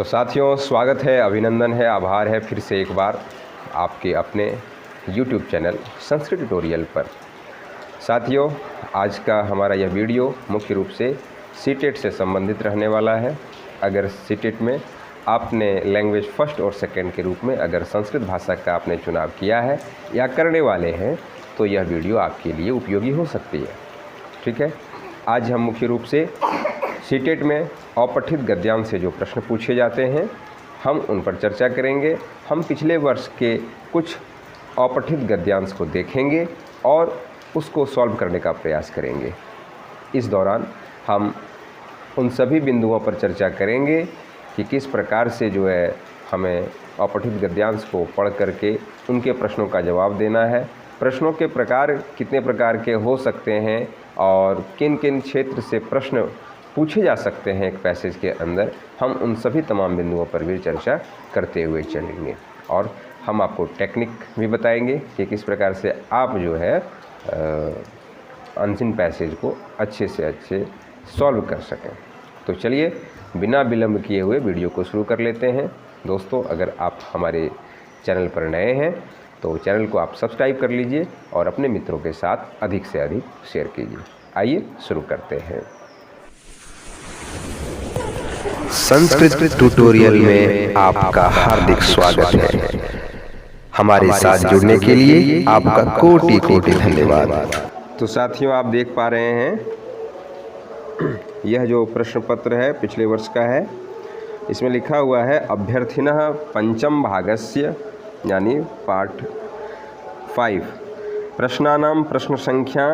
तो साथियों, स्वागत है, अभिनंदन है, आभार है फिर से एक बार आपके अपने YouTube चैनल संस्कृत ट्यूटोरियल पर। साथियों, आज का हमारा यह वीडियो मुख्य रूप से सीटेट से संबंधित रहने वाला है। अगर सीटेट में आपने लैंग्वेज फर्स्ट और सेकंड के रूप में अगर संस्कृत भाषा का आपने चुनाव किया है या करने वाले हैं तो यह वीडियो आपके लिए उपयोगी हो सकती है। ठीक है, आज हम मुख्य रूप से सीटेट में अपठित गद्यांश से जो प्रश्न पूछे जाते हैं हम उन पर चर्चा करेंगे। हम पिछले वर्ष के कुछ अपठित गद्यांश को देखेंगे और उसको सॉल्व करने का प्रयास करेंगे। इस दौरान हम उन सभी बिंदुओं पर चर्चा करेंगे कि किस प्रकार से जो है हमें अपठित गद्यांश को पढ़ करके उनके प्रश्नों का जवाब देना है, प्रश्नों के प्रकार कितने प्रकार के हो सकते हैं और किन किन क्षेत्र से प्रश्न पूछे जा सकते हैं एक पैसेज के अंदर। हम उन सभी तमाम बिंदुओं पर भी चर्चा करते हुए चलेंगे और हम आपको टेक्निक भी बताएंगे कि किस प्रकार से आप जो है अनसिन पैसेज को अच्छे से अच्छे सॉल्व कर सकें। तो चलिए बिना विलंब किए हुए वीडियो को शुरू कर लेते हैं। दोस्तों, अगर आप हमारे चैनल पर नए हैं तो चैनल को आप सब्सक्राइब कर लीजिए और अपने मित्रों के साथ अधिक से अधिक शेयर कीजिए। आइए शुरू करते हैं। संस्कृत ट्यूटोरियल में आपका हार्दिक स्वागत है। हमारे साथ जुड़ने के लिए आपका कोटि कोटि धन्यवाद। तो साथियों, आप देख पा रहे हैं यह जो प्रश्न पत्र है पिछले वर्ष का है। इसमें लिखा हुआ है अभ्यर्थिनः पंचम भागस्य यानी पार्ट 5 प्रश्नानाम प्रश्न संख्या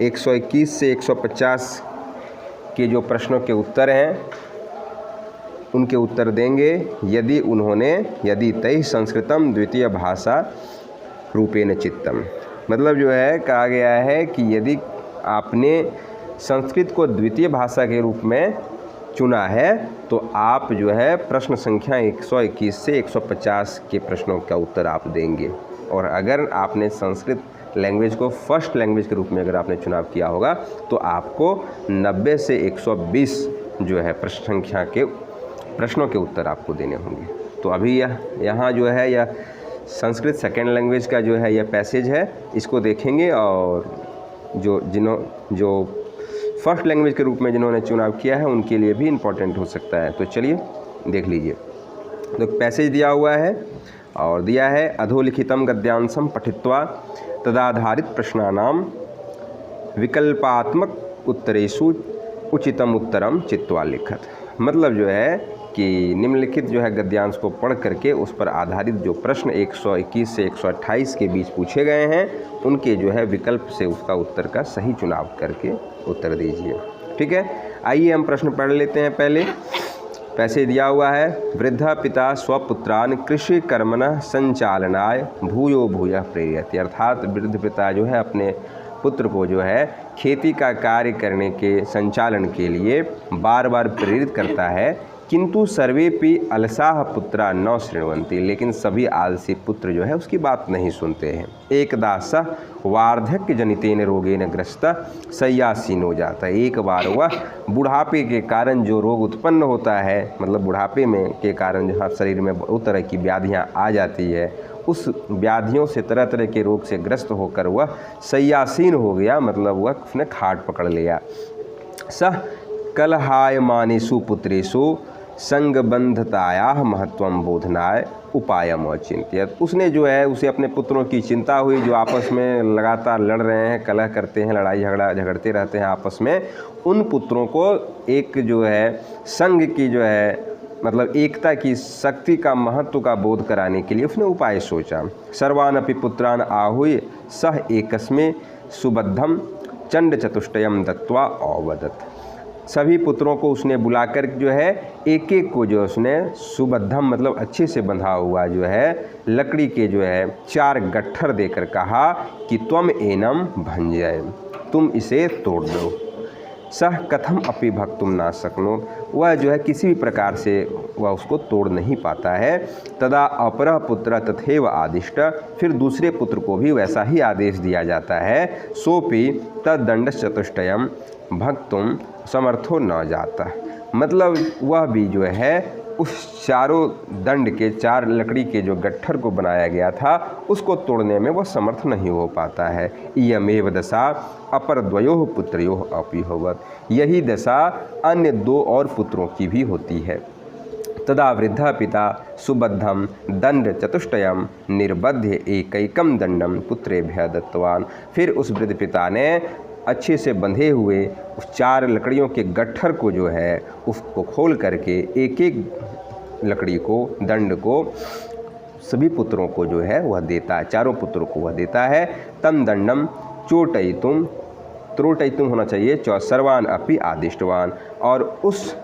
121 से 150 के जो प्रश्नों के उत्तर हैं उनके उत्तर देंगे यदि तै संस्कृतम द्वितीय भाषा रूपेण चित्तम। मतलब जो है कहा गया है कि यदि आपने संस्कृत को द्वितीय भाषा के रूप में चुना है तो आप जो है प्रश्न संख्या 121 से 150 के प्रश्नों का उत्तर आप देंगे। और अगर आपने संस्कृत लैंग्वेज को फर्स्ट लैंग्वेज के रूप में अगर आपने चुनाव किया होगा तो आपको 90 से 120 जो है प्रश्न संख्या के प्रश्नों के उत्तर आपको देने होंगे। तो अभी यहाँ जो है यह संस्कृत सेकेंड लैंग्वेज का जो है यह पैसेज है, इसको देखेंगे और जो फर्स्ट लैंग्वेज के रूप में जिन्होंने चुनाव किया है उनके लिए भी इम्पोर्टेंट हो सकता है। तो चलिए देख लीजिए। तो पैसेज दिया हुआ है और दिया है अधोलिखितम गद्यांशम पठित्वा तदाधारित प्रश्नानाम विकल्पात्मक उत्तरेषु उचितम उत्तरम चित्वा लिखत। मतलब जो है कि निम्नलिखित जो है गद्यांश को पढ़ करके उस पर आधारित जो प्रश्न 121 से 128 के बीच पूछे गए हैं उनके जो है विकल्प से उसका उत्तर का सही चुनाव करके उत्तर दीजिए। ठीक है, आइए हम प्रश्न पढ़ लेते हैं। पहले पैसे दिया हुआ है वृद्धा पिता स्वपुत्रान कृषि कर्मणः संचालनाय भूयो भूयः प्रेरयति। अर्थात वृद्ध पिता जो है अपने पुत्र को जो है खेती का कार्य करने के संचालन के लिए बार बार प्रेरित करता है, किंतु सर्वेपि अलसाः पुत्रा न शृण्वन्ति। लेकिन सभी आलसी पुत्र जो है उसकी बात नहीं सुनते हैं। एकदा सः वार्धक्य जनितेन रोगेन ग्रस्तः शय्यासीनो जाता है। एक बार वह बुढ़ापे के कारण जो रोग उत्पन्न होता है, मतलब बुढ़ापे में के कारण जहाँ शरीर में बहुत तरह की व्याधियाँ आ जाती है, उस व्याधियों से तरह तरह के रोग से ग्रस्त होकर वह शय्यासीन हो गया, मतलब वह उसने खाट पकड़ लिया। सः कलहायमानेषु पुत्रेषु संगबंधतायाः महत्वं बोधनाय उपायम अचिंत्यत। उसने जो है उसे अपने पुत्रों की चिंता हुई जो आपस में लगातार लड़ रहे हैं, कलह करते हैं, लड़ाई झगड़ते रहते हैं आपस में। उन पुत्रों को एक जो है संग की जो है मतलब एकता की शक्ति का महत्व का बोध कराने के लिए उसने उपाय सोचा। सर्वानपि पुत्रान आहूय सह एकस्मै सुबद्धम चंड चतुष्टयम दत्वा अवदत्। सभी पुत्रों को उसने बुलाकर जो है एक एक को जो उसने सुबद्धम मतलब अच्छे से बंधा हुआ जो है लकड़ी के जो है 4 गट्ठर देकर कहा कि त्वम एनम भंजय, तुम इसे तोड़ दो। सह कथम अपि भक्तुम ना शक्नो, वह जो है किसी भी प्रकार से वह उसको तोड़ नहीं पाता है। तदा अपरः पुत्र तथैव आदिष्ट, फिर दूसरे पुत्र को भी वैसा ही आदेश दिया जाता है। सोपि तदंडश्चतुष्टयम भक्तुम समर्थो न जाता, मतलब वह भी जो है उस चारों दंड के 4 लकड़ी के जो गट्ठर को बनाया गया था उसको तोड़ने में वह समर्थ नहीं हो पाता है। इयमेव दशा अपर द्वयोः पुत्रयोः अपि होवत, यही दशा अन्य 2 और पुत्रों की भी होती है। तदा वृद्ध पिता सुबद्धम दंड चतुष्टयम निर्बध्य एकैकम दंडम पुत्रेभ्यः दत्तवान। फिर उस वृद्ध पिता ने अच्छे से बंधे हुए उस 4 लकड़ियों के गट्ठर को जो है उसको खोल करके एक एक लकड़ी को, दंड को सभी पुत्रों को जो है वह देता है, चारों पुत्रों को वह देता है। तम दंडम चोटयितुम, त्रोटयितुम होना चाहिए, सर्वान अपि आदिष्टवान, और उस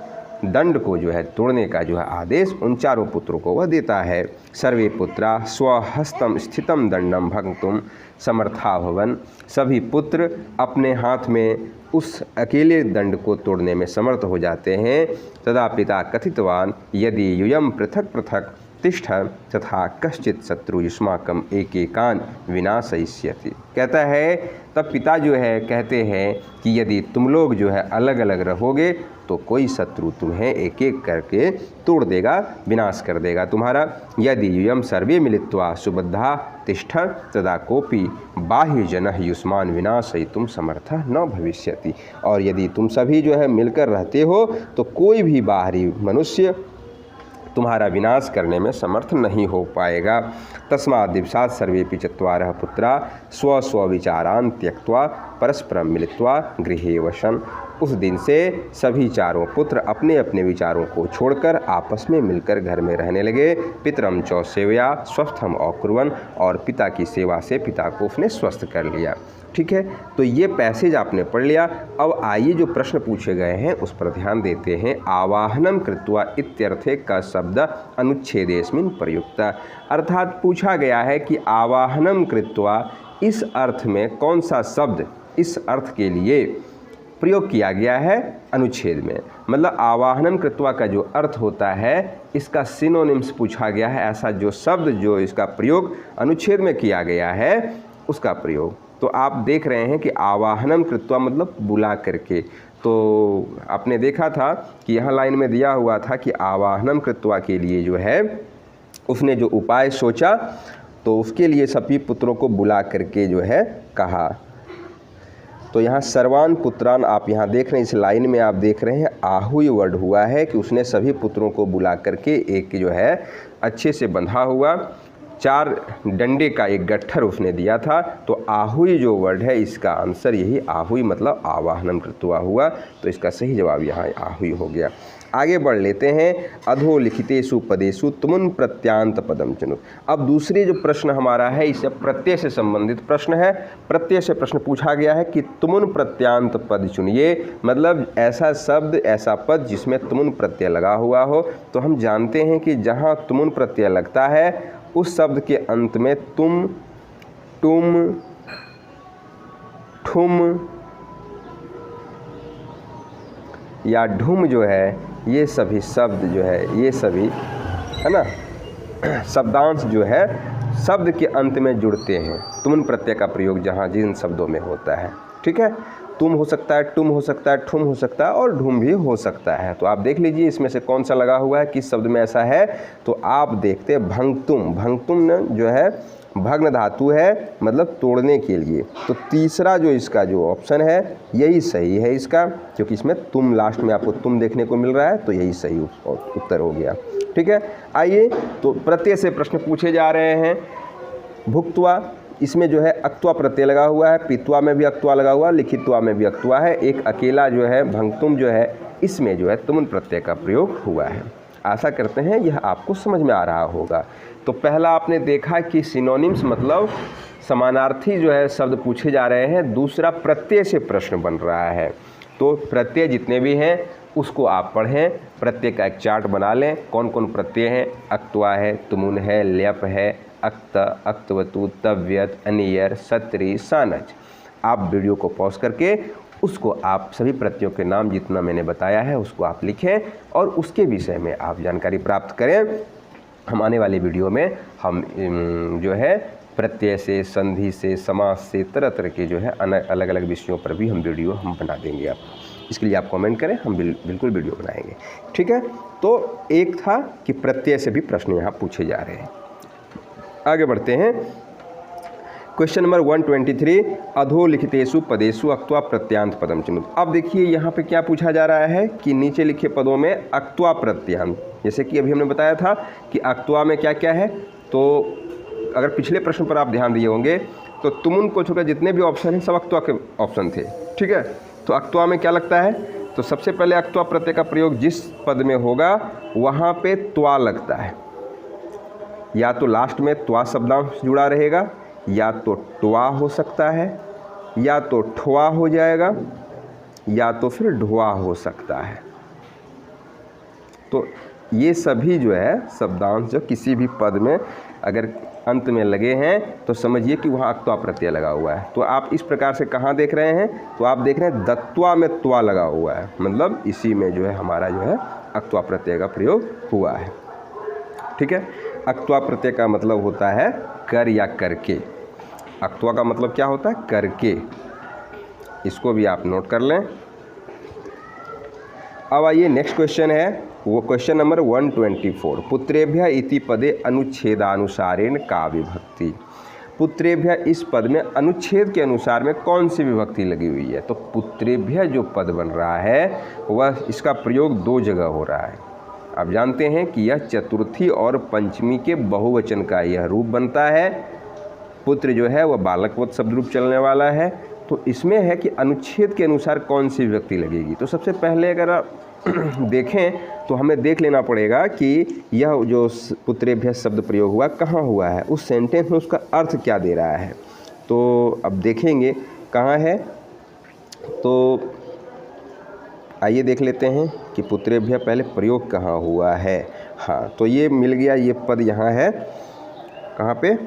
दंड को जो है तोड़ने का जो है आदेश उन चारों पुत्रों को वह देता है। सर्वे पुत्रा स्वहस्तम स्थितम दंडम भंगतुम समर्था भवन, सभी पुत्र अपने हाथ में उस अकेले दंड को तोड़ने में समर्थ हो जाते हैं। तदा पिता कथितवान यदि यूयम पृथक पृथक तिष्ठ तथा कश्चित शत्रु युष्माकम एकेकान विनाशयिष्यति। कहता है तब पिता जो है कहते हैं कि यदि तुम लोग जो है अलग अलग रहोगे तो कोई शत्रु तुम्हें एक एक करके तोड़ देगा, विनाश कर देगा तुम्हारा। यदि यूयम सर्वे मिलित्वा सुबद्धा तिष्ठ तदा कोपि बाह्य जनः युष्मान विनाशयितुम समर्थः न भविष्यति, और यदि तुम सभी जो है मिलकर रहते हो तो कोई भी बाहरी मनुष्य तुम्हारा विनाश करने में समर्थ नहीं हो पाएगा। तस्मात् दिवसात् सर्वेपि चत्वारः पुत्रा स्व स्व विचारान् त्यक्त्वा परस्परं मिलित्वा गृहे वसन। उस दिन से सभी चारों पुत्र अपने अपने विचारों को छोड़कर आपस में मिलकर घर में रहने लगे। पितरम च सेवया स्वस्थम अकुर्वन्, और पिता की सेवा से पिता को उसने स्वस्थ कर लिया। ठीक है, तो ये पैसेज आपने पढ़ लिया। अब आइए जो प्रश्न पूछे गए हैं उस पर ध्यान देते हैं। आवाहनम कृत्वा इत्यर्थे का शब्द अनुच्छेदेस्मिन् प्रयुक्त, अर्थात पूछा गया है कि आवाहनम कृत्वा इस अर्थ में कौन सा शब्द इस अर्थ के लिए प्रयोग किया गया है अनुच्छेद में। मतलब आवाहनम कृत्वा का जो अर्थ होता है इसका सिनोनिम्स पूछा गया है, ऐसा जो शब्द जो इसका प्रयोग अनुच्छेद में किया गया है उसका प्रयोग। तो आप देख रहे हैं कि आवाहनम कृत्वा मतलब बुला करके। तो आपने देखा था कि यहाँ लाइन में दिया हुआ था कि आवाहनम कृत्वा के लिए जो है उसने जो उपाय सोचा तो उसके लिए सभी पुत्रों को बुला करके जो है कहा। तो यहाँ सर्वान पुत्रान आप यहाँ देख रहे हैं, इस लाइन में आप देख रहे हैं आहुई वर्ड हुआ है कि उसने सभी पुत्रों को बुला करके एक जो है अच्छे से बंधा हुआ 4 डंडे का एक गट्ठर उसने दिया था। तो आहुई जो वर्ड है इसका आंसर यही आहुई मतलब आवाहनम कृत्वा हुआ। तो इसका सही जवाब यहाँ आहुई हो गया। आगे बढ़ लेते हैं। अधोलिखितेषु पदेषु तुमुन प्रत्यांत पदम चुनु। अब दूसरे जो प्रश्न हमारा है इसे प्रत्यय से संबंधित प्रश्न है। प्रत्यय से प्रश्न पूछा गया है कि तुमुन प्रत्यांत पद चुनिए, मतलब ऐसा शब्द ऐसा पद जिसमें तुमुन प्रत्यय लगा हुआ हो। तो हम जानते हैं कि जहाँ तुमुन प्रत्यय लगता है उस शब्द के अंत में तुम, तुम, ठुम या ढुम जो है ये सभी शब्द जो है ये सभी है ना शब्दांश जो है शब्द के अंत में जुड़ते हैं। तुमुन प्रत्यय का प्रयोग जहाँ जिन शब्दों में होता है। ठीक है, तुम हो सकता है, टुम हो सकता है, ठुम हो सकता है और ढूम भी हो सकता है। तो आप देख लीजिए इसमें से कौन सा लगा हुआ है, किस शब्द में ऐसा है। तो आप देखते हैं भंगतुम। भंगतुम न जो है भग्न धातु है मतलब तोड़ने के लिए। तो तीसरा जो इसका जो ऑप्शन है यही सही है इसका, क्योंकि इसमें तुम लास्ट में आपको तुम देखने को मिल रहा है। तो यही सही उत्तर हो गया। ठीक है, आइए तो प्रत्यय से प्रश्न पूछे जा रहे हैं। भुक्त्वा, इसमें जो है अक्त्वा प्रत्यय लगा हुआ है। पित्वा में भी अक्त्वा लगा हुआ है, लिखित्वा में भी अक्त्वा है। एक अकेला जो है भंगतुम जो है इसमें जो है तुमुन प्रत्यय का प्रयोग हुआ है। आशा करते हैं यह आपको समझ में आ रहा होगा। तो पहला आपने देखा कि सिनोनिम्स मतलब समानार्थी जो है शब्द पूछे जा रहे हैं। दूसरा प्रत्यय से प्रश्न बन रहा है। तो प्रत्यय जितने भी हैं उसको आप पढ़ें, प्रत्यय का एक चार्ट बना लें। कौन कौन प्रत्यय हैं, अक्त्वा है, तुमुन है, ल्यप है, अक्त, अक्तवतु, तव्यत, अनियर, सत्री, सानच। आप वीडियो को पॉज करके उसको आप सभी प्रत्ययों के नाम जितना मैंने बताया है उसको आप लिखें और उसके विषय में आप जानकारी प्राप्त करें। हम आने वाले वीडियो में हम जो है प्रत्यय से, संधि से, समास से, तरह तरह के जो है अलग अलग विषयों पर भी हम वीडियो हम बना देंगे आप। इसके लिए आप कमेंट करें, हम बिल्कुल वीडियो बनाएंगे। ठीक है, तो एक था कि प्रत्यय से भी प्रश्न यहाँ पूछे जा रहे हैं। आगे बढ़ते हैं। क्वेश्चन नंबर 123, अधोलिखितेषु पदेषु अक्त्वा प्रत्यांत पदम चिनुत। अब देखिए यहाँ पे क्या पूछा जा रहा है कि नीचे लिखे पदों में अक्त्वा प्रत्यांत, जैसे कि अभी हमने बताया था कि अक्त्वा में क्या क्या है। तो अगर पिछले प्रश्न पर आप ध्यान दिए होंगे तो तुमुन को छोड़कर जितने भी ऑप्शन हैं सब अक्त्वा के ऑप्शन थे। ठीक है, तो अक्त्वा में क्या लगता है, तो सबसे पहले अक्त्वा प्रत्यय का प्रयोग जिस पद में होगा वहाँ पे त्वा लगता है। या तो लास्ट में त्वा शब्दांश जुड़ा रहेगा, या तो ट्वा हो सकता है, या तो ठवा हो जाएगा, या तो फिर ढुआ हो सकता है। तो ये सभी जो है शब्दांश जो किसी भी पद में अगर अंत में लगे हैं तो समझिए कि वहाँ अक्त्वा प्रत्यय लगा हुआ है। तो आप इस प्रकार से कहाँ देख रहे हैं, तो आप देख रहे हैं दत्वा में त्वा लगा हुआ है, मतलब इसी में जो है हमारा जो है अक्त्वा प्रत्यय का प्रयोग हुआ है। ठीक है, अक्त्वा प्रत्यय का मतलब होता है कर या करके। अक्त्वा का मतलब क्या होता है, करके। इसको भी आप नोट कर लें। अब आइए नेक्स्ट क्वेश्चन है, वो क्वेश्चन नंबर 124, पुत्रेभ्य इति पदे अनुच्छेदानुसारेण का विभक्ति। पुत्रेभ्य इस पद में अनुच्छेद के अनुसार में कौन सी विभक्ति लगी हुई है। तो पुत्रेभ्य जो पद बन रहा है वह इसका प्रयोग दो जगह हो रहा है। आप जानते हैं कि यह चतुर्थी और पंचमी के बहुवचन का यह रूप बनता है। पुत्र जो है वह बालकवत शब्द रूप चलने वाला है। तो इसमें है कि अनुच्छेद के अनुसार कौन सी विभक्ति लगेगी। तो सबसे पहले अगर आप देखें तो हमें देख लेना पड़ेगा कि यह जो पुत्रेभ्य शब्द प्रयोग हुआ कहाँ हुआ है, उस सेंटेंस में उसका अर्थ क्या दे रहा है। तो अब देखेंगे कहाँ है। तो आइए देख लेते हैं कि पुत्रेभ्य पहले प्रयोग कहाँ हुआ है। हाँ, तो ये मिल गया, ये पद यहाँ है, कहाँ पे,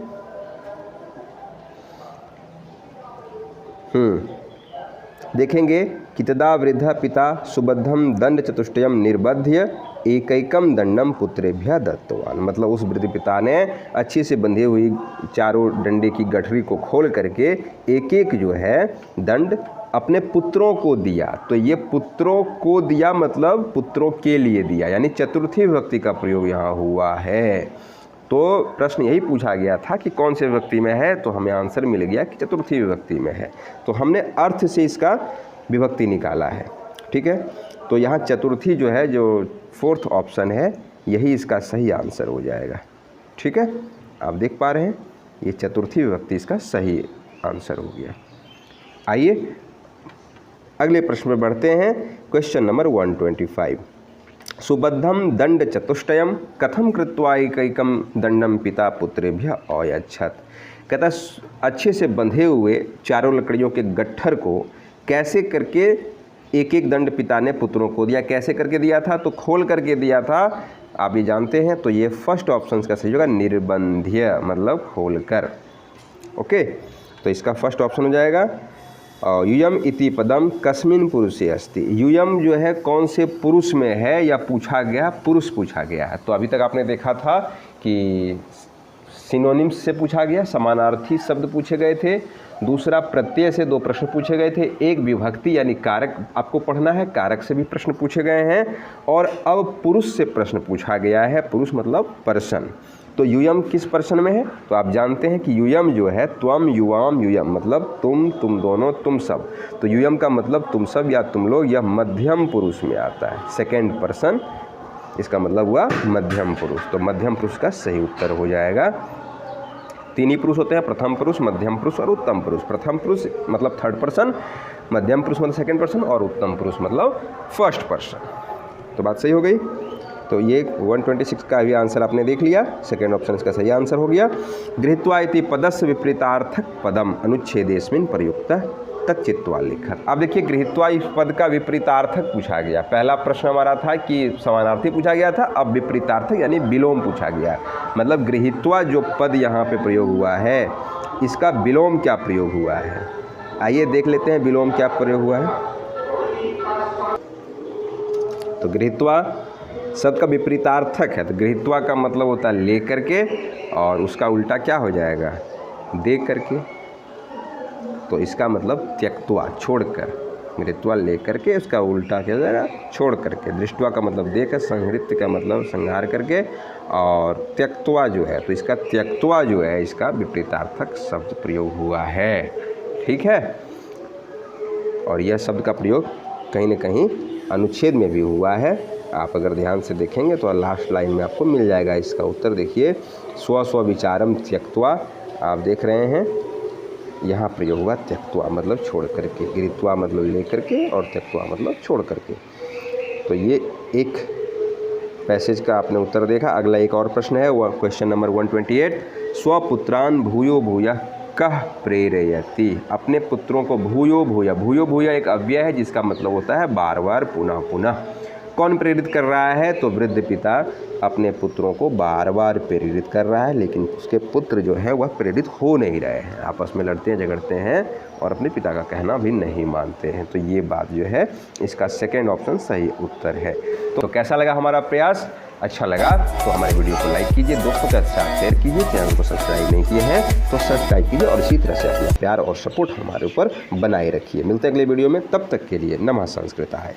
देखेंगे कि तदा वृद्ध पिता सुबद्धम दंड चतुष्टयम निर्बध्य एकैकम दंडम पुत्रेभ्य दत्तवान। मतलब उस वृद्ध पिता ने अच्छी से बंधी हुई चारों डंडे की गठरी को खोल करके एक एक जो है दंड अपने पुत्रों को दिया। तो ये पुत्रों को दिया मतलब पुत्रों के लिए दिया, यानी चतुर्थी विभक्ति का प्रयोग यहाँ हुआ है। तो प्रश्न यही पूछा गया था कि कौन से विभक्ति में है, तो हमें आंसर मिल गया कि चतुर्थी विभक्ति में है। तो हमने अर्थ से इसका विभक्ति निकाला है। ठीक है, तो यहाँ चतुर्थी जो है, जो फोर्थ ऑप्शन है, यही इसका सही आंसर हो जाएगा। ठीक है, आप देख पा रहे हैं ये चतुर्थी विभक्ति इसका सही आंसर हो गया। आइए अगले प्रश्न में बढ़ते हैं। क्वेश्चन नंबर 125, सुबद्धम दंड चतुष्टयम कथम कृत्वा एकैकम दंडम पिता पुत्रेभ्य अयच्छत। कहता अच्छे से बंधे हुए चारों लकड़ियों के गट्ठर को कैसे करके एक एक दंड पिता ने पुत्रों को दिया। कैसे करके दिया था, तो खोल करके दिया था, आप ये जानते हैं। तो ये फर्स्ट ऑप्शन का सही होगा, निर्बंध्य मतलब खोल कर। ओके, तो इसका फर्स्ट ऑप्शन हो जाएगा। यूयम इति पदम कस्मिन पुरुषे अस्ति। यूयम जो है कौन से पुरुष में है या पूछा गया, पुरुष पूछा गया है। तो अभी तक आपने देखा था कि सिनोनिम्स से पूछा गया, समानार्थी शब्द पूछे गए थे। दूसरा प्रत्यय से दो प्रश्न पूछे गए थे। एक विभक्ति यानी कारक आपको पढ़ना है, कारक से भी प्रश्न पूछे गए हैं। और अब पुरुष से प्रश्न पूछा गया है। पुरुष मतलब पर्सन। तो यूयम किस पर्सन में है, तो आप जानते हैं कि यूयम जो है त्वम युवाम यूयम मतलब तुम दोनों, तुम सब। तो यूयम का मतलब तुम सब या तुम लोग, यह मध्यम पुरुष में आता है, सेकेंड पर्सन, इसका मतलब हुआ मध्यम पुरुष। तो मध्यम पुरुष का सही उत्तर हो जाएगा। तीन ही पुरुष होते हैं, प्रथम पुरुष, मध्यम पुरुष और उत्तम पुरुष। प्रथम पुरुष मतलब थर्ड पर्सन, मध्यम पुरुष मतलब सेकेंड पर्सन और उत्तम पुरुष मतलब फर्स्ट पर्सन। तो बात सही हो गई। तो ये 126 का भी आंसर आपने देख लिया, सेकेंड ऑप्शन इसका सही आंसर हो गया। गृहीत्वा इति पदस्य विपरीतार्थक पदम अनुच्छेदेस्मिन् प्रयुक्तः तच्चित्वा लिखत। अब देखिए गृहीत्वा इस पद का विपरीतार्थक पूछा गया। पहला प्रश्न हमारा था कि समानार्थी पूछा गया था, अब विपरीतार्थक यानी विलोम पूछा गया। मतलब गृहीत्वा जो पद यहाँ पे प्रयोग हुआ है इसका विलोम क्या प्रयोग हुआ है। आइए देख लेते हैं विलोम क्या प्रयोग हुआ है। तो गृहीत्वा शब्द का विपरीतार्थक है। तो गृहीत्वा का मतलब होता है ले करके, और उसका उल्टा क्या हो जाएगा, दे करके। तो इसका मतलब त्यक्त्वा छोड़कर। घृत्वा लेकर के, उसका उल्टा क्या जाएगा, छोड़ करके। दृष्टवा का मतलब देकर, संहृत्य का मतलब संहार करके, और त्यक्त्वा जो है, तो इसका त्यक्त्वा जो है इसका विपरीतार्थक शब्द प्रयोग हुआ है। ठीक है, और यह शब्द का प्रयोग कहीं न कहीं अनुच्छेद में भी हुआ है। आप अगर ध्यान से देखेंगे तो लास्ट लाइन में आपको मिल जाएगा इसका उत्तर। देखिए, स्व स्व विचारम त्यक्त्वा, आप देख रहे हैं यहाँ प्रयोग हुआ त्यक्त्वा मतलब छोड़ करके, गृहीत्वा मतलब ले करके, और त्यक्त्वा मतलब छोड़ करके। तो ये एक पैसेज का आपने उत्तर देखा। अगला एक और प्रश्न है, वह क्वेश्चन नंबर 128, स्वपुत्रान भूयो भूयः कः प्रेरयति। अपने पुत्रों को भूयो भूया, भूयो भूया एक अव्यय है जिसका मतलब होता है बार बार, पुनः पुनः। कौन प्रेरित कर रहा है, तो वृद्ध पिता अपने पुत्रों को बार बार प्रेरित कर रहा है, लेकिन उसके पुत्र जो है वह प्रेरित हो नहीं रहे हैं, आपस में लड़ते हैं झगड़ते हैं और अपने पिता का कहना भी नहीं मानते हैं। तो ये बात जो है इसका सेकंड ऑप्शन सही उत्तर है। तो कैसा लगा हमारा प्रयास? अच्छा लगा तो हमारे वीडियो को लाइक कीजिए, दोस्तों के साथ शेयर कीजिए, चैनल को सब्सक्राइब नहीं किए हैं तो सब्सक्राइब कीजिए, और इसी तरह से अपना प्यार और सपोर्ट हमारे ऊपर बनाए रखिए। मिलते हैं अगले वीडियो में, तब तक के लिए नमः संस्कृताय।